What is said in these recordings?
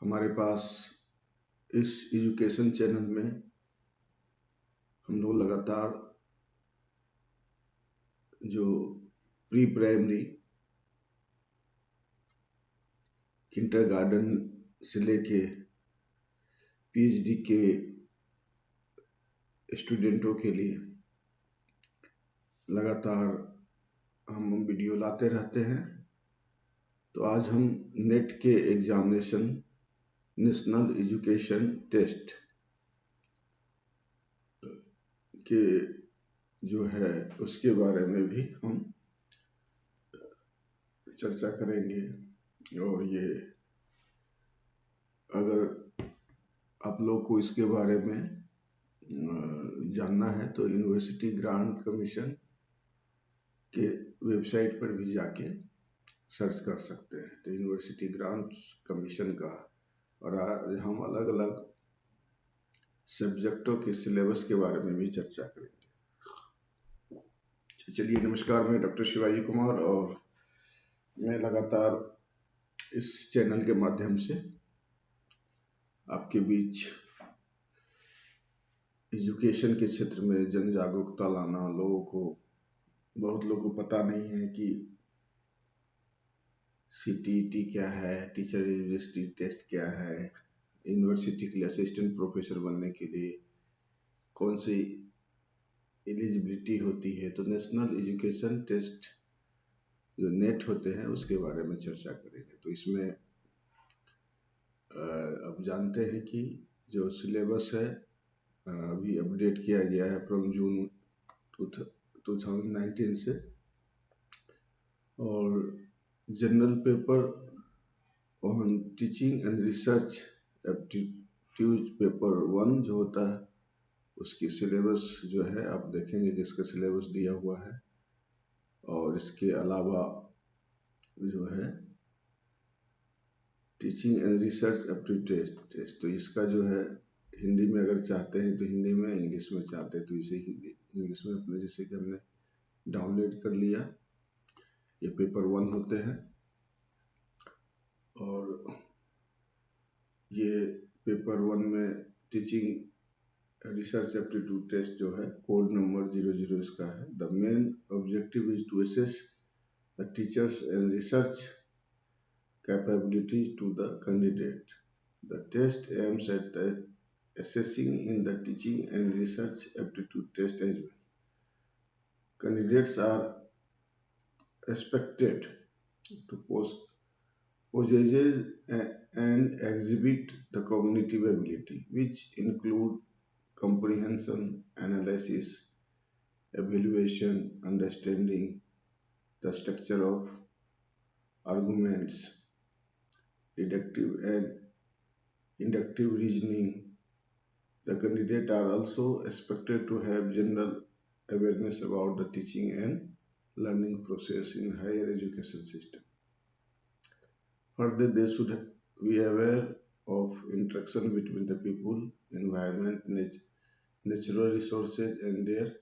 हमारे पास इस education channel में हम लोग लगातार जो प्री प्राइमरी किंडरगार्टन से लेके पीएचडी के स्टूडेंटों के लिए लगातार हम वीडियो लाते रहते हैं। तो आज हम नेट के एग्जामिनेशन नेशनल एजुकेशन टेस्ट के जो है उसके बारे में भी हम चर्चा करेंगे। और ये अगर आप लोग को इसके बारे में जानना है तो यूनिवर्सिटी ग्रांट कमीशन के वेबसाइट पर भी जाके सर्च कर सकते हैं। तो यूनिवर्सिटी ग्रांट कमीशन का, और आज हम अलग अलग सब्जेक्टों के सिलेबस के बारे में भी चर्चा करेंगे। चलिए, नमस्कार, मैं डॉक्टर शिवाजी कुमार और मैं लगातार इस चैनल के माध्यम से आपके बीच एजुकेशन के क्षेत्र में जन जागरूकता लाना। बहुत लोगों को पता नहीं है कि सीटीईटी क्या है, टीचर एलिजिबिलिटी टेस्ट क्या है, यूनिवर्सिटी के लिए असिस्टेंट प्रोफेसर बनने के लिए कौन सी एलिजिबिलिटी होती है। तो नेशनल एजुकेशन टेस्ट जो नेट होते हैं उसके बारे में चर्चा करेंगे। तो इसमें अब जानते हैं कि जो सिलेबस है अभी अपडेट किया गया है फ्रॉम जून 2019 से, और general paper on teaching and research aptitude paper 1 जो होता है उसकी सिलेबस जो है आप देखेंगे कि इसका सिलेबस दिया हुआ है। और इसके अलावा जो है teaching and research aptitude test, तो इसका जो है हिंदी में अगर चाहते हैं तो हिंदी में, इंग्लिश में चाहते हैं तो इसे इंग्लिश में अपने जैसे कि हमने डाउनलोड कर लिया। ये पेपर 1 होते हैं और ये पेपर 1 में टीचिंग रिसर्च एप्टीट्यूड टेस्ट जो है कोड नंबर 00 इसका है। The main objective is to assess the teachers and research capability to the candidate. The test aims at assessing in the teaching and research aptitude test as well. Candidates are expected to possess and exhibit the cognitive ability, which include comprehension, analysis, evaluation, understanding the structure of arguments, deductive and inductive reasoning. The candidates are also expected to have general awareness about the teaching and learning process in higher education system. Further, they should be aware of interaction between the people, environment, natural resources and their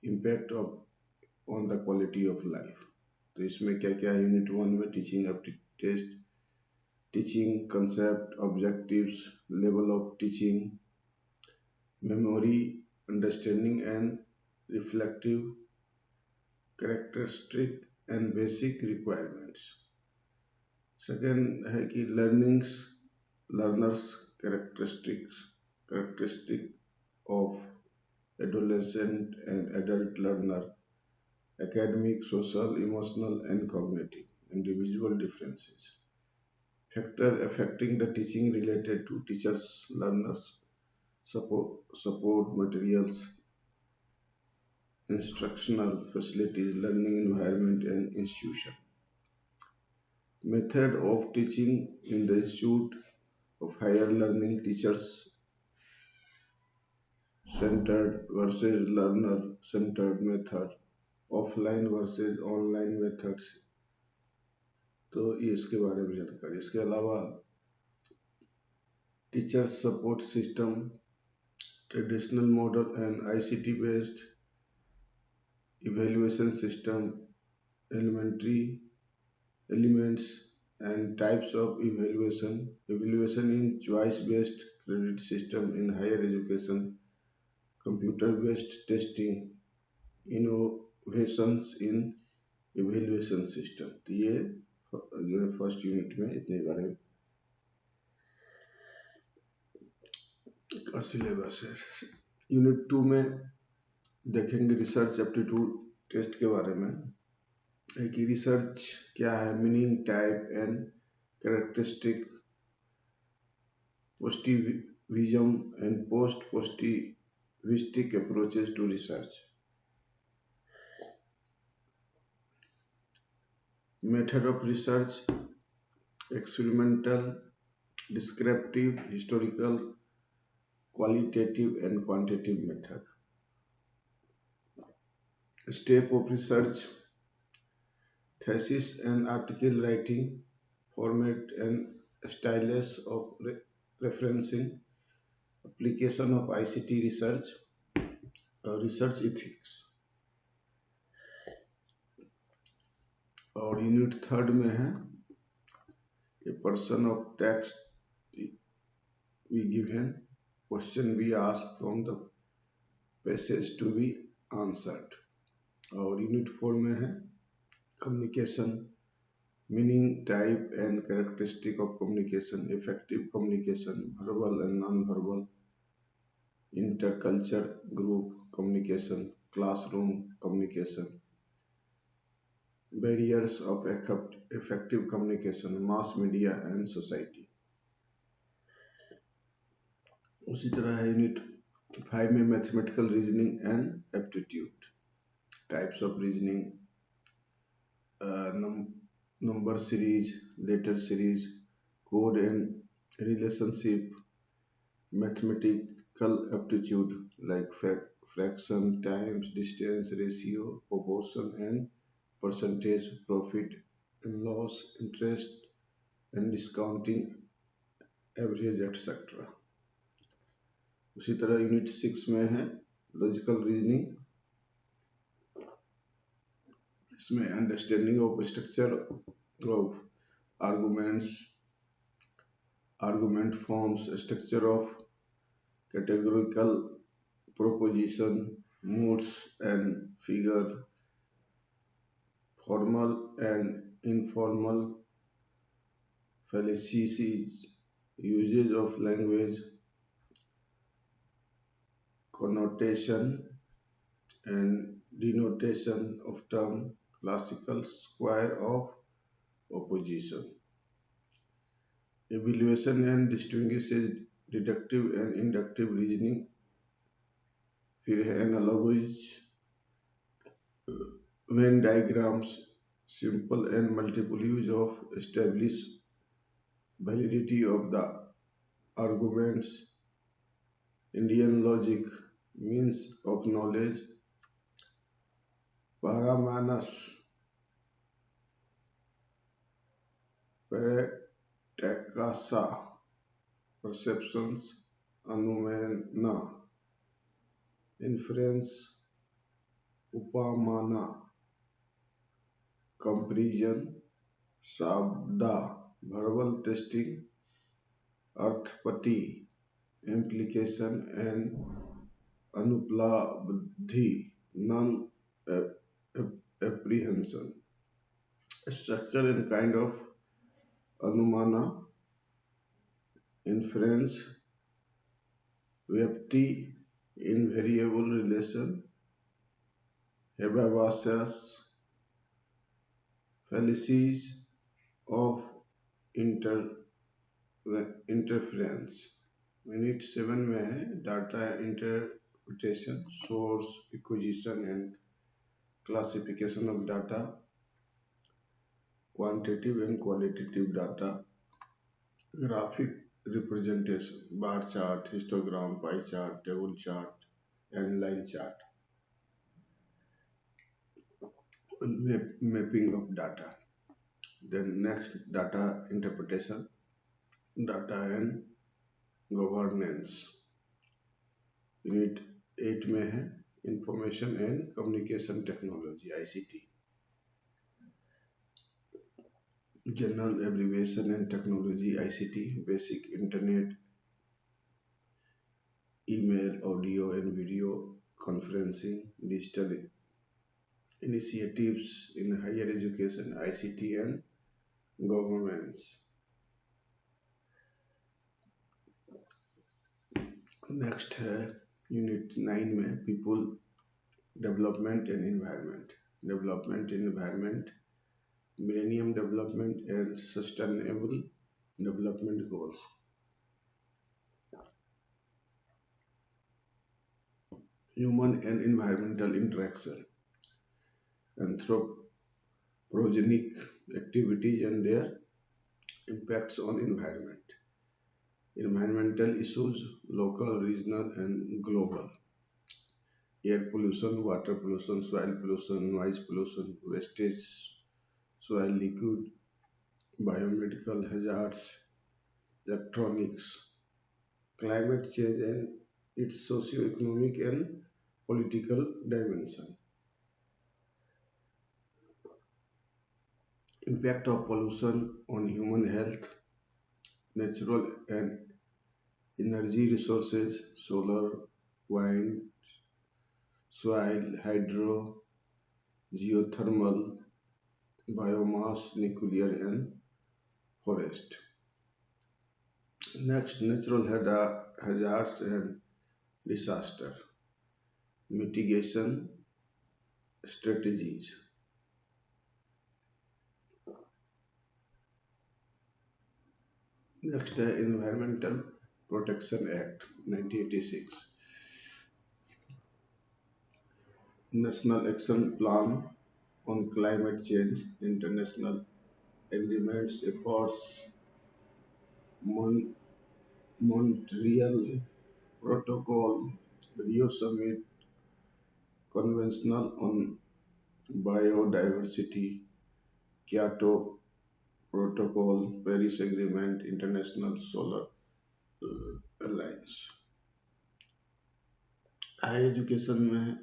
impact on the quality of life. तो इसमें क्या क्या है? Unit 1 में teaching aptitude test, teaching concept, objectives, level of teaching, memory, understanding and reflective characteristic and basic requirements. Second है कि learners characteristic of adolescent and adult learner, academic, social, emotional and cognitive, individual differences. Factor affecting the teaching related to teachers, learners, support materials, instructional facilities, learning environment and institution. Method of teaching in the Institute of Higher Learning, teachers centered versus learner centered method, offline versus online methods। तो ये इसके बारे में जानकारी। इसके अलावा teacher support system, traditional model and ICT based evaluation system, elementary elements, and types of evaluation. Evaluation in choice-based credit system in higher education, computer-based testing, innovations in evaluation system. तो ये जो है फर्स्ट यूनिट में इतने बारे में का syllabus है। यूनिट 2 में देखेंगे रिसर्च एप्टीट्यूड टेस्ट के बारे में, कि रिसर्च क्या है, meaning, type and characteristic, positivism and post-positivistic approaches to research. Method of research: experimental, descriptive, historical, qualitative and quantitative method. Step of research: thesis and article writing, format and stylus of referencing, application of ICT research, research ethics. और unit 3 में है a person of text we given, question be asked from the passage to be answered. और unit 4 में है communication, meaning, type and characteristic of communication, effective communication, verbal and non-verbal, interculture group communication, classroom communication, barriers of effective communication, mass media and society. उसी तरह है unit 5 में mathematical reasoning and aptitude, types of reasoning, number series, letter series, code and relationship, mathematical aptitude like fraction, times, distance, ratio, proportion and percentage, profit and loss, interest and discounting, average etcetera. उसी तरह unit 6 में है logical reasoning, इसमें understanding of structure of arguments, argument forms, structure of categorical proposition, moods and figure, formal and informal fallacies, usages of language, connotation and denotation of term, classical square of opposition. Evaluation and distinguishes deductive and inductive reasoning. फिर है analogies, Venn diagrams, simple and multiple use of establish validity of the arguments, Indian logic, means of knowledge, paramanas, parakasa, perceptions, anumena, inference, upamana, comparison, shabda, verbal testing, arthpati, implication and anuplabdhi, non-apprehension, structure and kind of anumana, inference, vyapti, invariable relation, hebabasis, fallacies of interference. Unit 7 में है data interpretation, source, acquisition and classification of data, quantitative and qualitative data, graphic representation, bar chart, histogram, pie chart, table chart and line chart, mapping of data. Then next data interpretation, data and governance. Unit 8 में है information and communication technology, ICT। General Abbreviation and Technology ICT, Basic Internet, Email, Audio and Video Conferencing, Digital Initiatives in Higher Education, ICT and Governments. Next है unit 9 में people development and environment, development environment, millennium development and sustainable development goals, human and environmental interaction, anthropogenic activities and their impacts on environment, environmental issues, local, regional and global, air pollution, water pollution, soil pollution, noise pollution, wastage, soil liquid, biomedical hazards, electronics, climate change and its socio-economic and political dimension. Impact of pollution on human health, natural and energy resources, solar, wind, soil, hydro, geothermal, biomass, nuclear and forest. Next, natural hazards and disaster, mitigation strategies. Next है Environmental Protection Act 1986, National Action Plan on Climate Change, International Agreements, Efforts, Montreal Protocol, Rio Summit, Conventional on Biodiversity, Kyoto Protocol, Paris Agreement, International Solar Alliance. Higher education में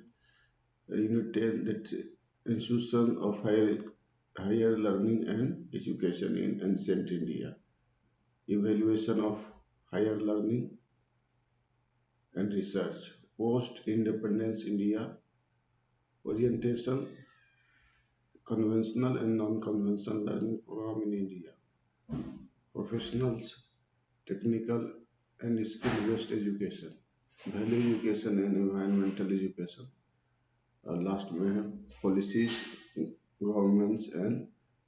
Unit 10, that institution of higher learning and education in ancient India, evaluation of higher learning and research, post-independence India, orientation, conventional and non-conventional learning program in India, professionals, technical and skill-based education, value education and environmental education, और last में है policies, governments and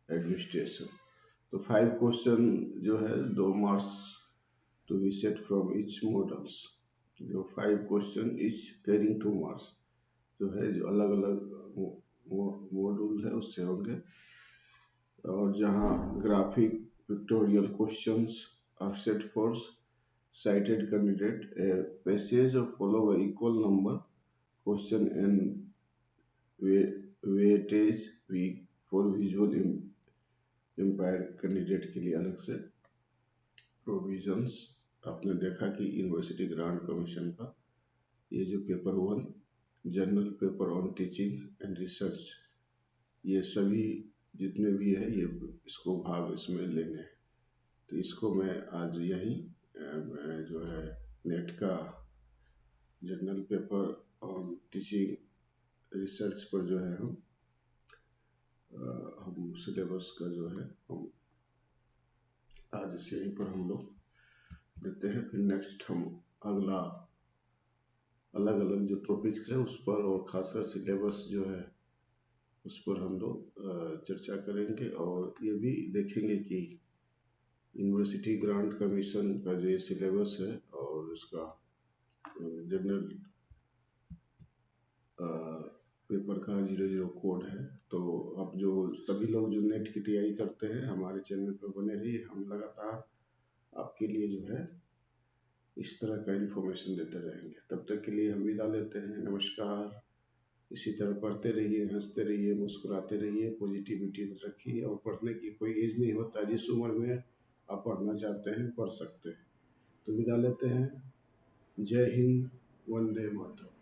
administration. तो 5 question जो है 2 marks to be set from each models, जो 5 question each carrying 2 marks जो है, जो अलग अलग मॉड्यूल है उससे होंगे। और जहाँ graphic pictorial questions are set for cited candidate, a passage follow by equal number question and weightage weak for visual impair candidate के लिए अलग से प्रोविजंस। आपने देखा कि यूनिवर्सिटी ग्रांट कमीशन का ये जो paper 1 general paper on teaching and research, ये सभी जितने भी है ये इसको भाग इसमें लेंगे। तो इसको मैं आज यहीं जो है नेट का general paper on teaching research पर जो है हम सिलेबस का जो है हम आज इसे यहीं पर हम लोग देते हैं। फिर नेक्स्ट हम अगला अलग अलग जो टॉपिक्स है उस पर और खासकर सिलेबस जो है उस पर हम लोग चर्चा करेंगे, और ये भी देखेंगे कि यूनिवर्सिटी ग्रांट कमीशन का जो ये सिलेबस है और उसका जनरल पेपर का 00 कोड है। तो अब जो सभी लोग जो नेट की तैयारी करते हैं हमारे चैनल पर बने रहिए, हम लगातार आपके लिए जो है इस तरह का इन्फॉर्मेशन देते रहेंगे। तब तक के लिए हम विदा लेते हैं, नमस्कार। इसी तरह पढ़ते रहिए, हंसते रहिए, मुस्कुराते रहिए, पॉजिटिविटी रखिए, और पढ़ने की कोई एज नहीं होता, जिस उम्र में आप पढ़ना चाहते हैं पढ़ सकते हैं। तो विदा लेते हैं, जय हिंद, वंदे मातरम।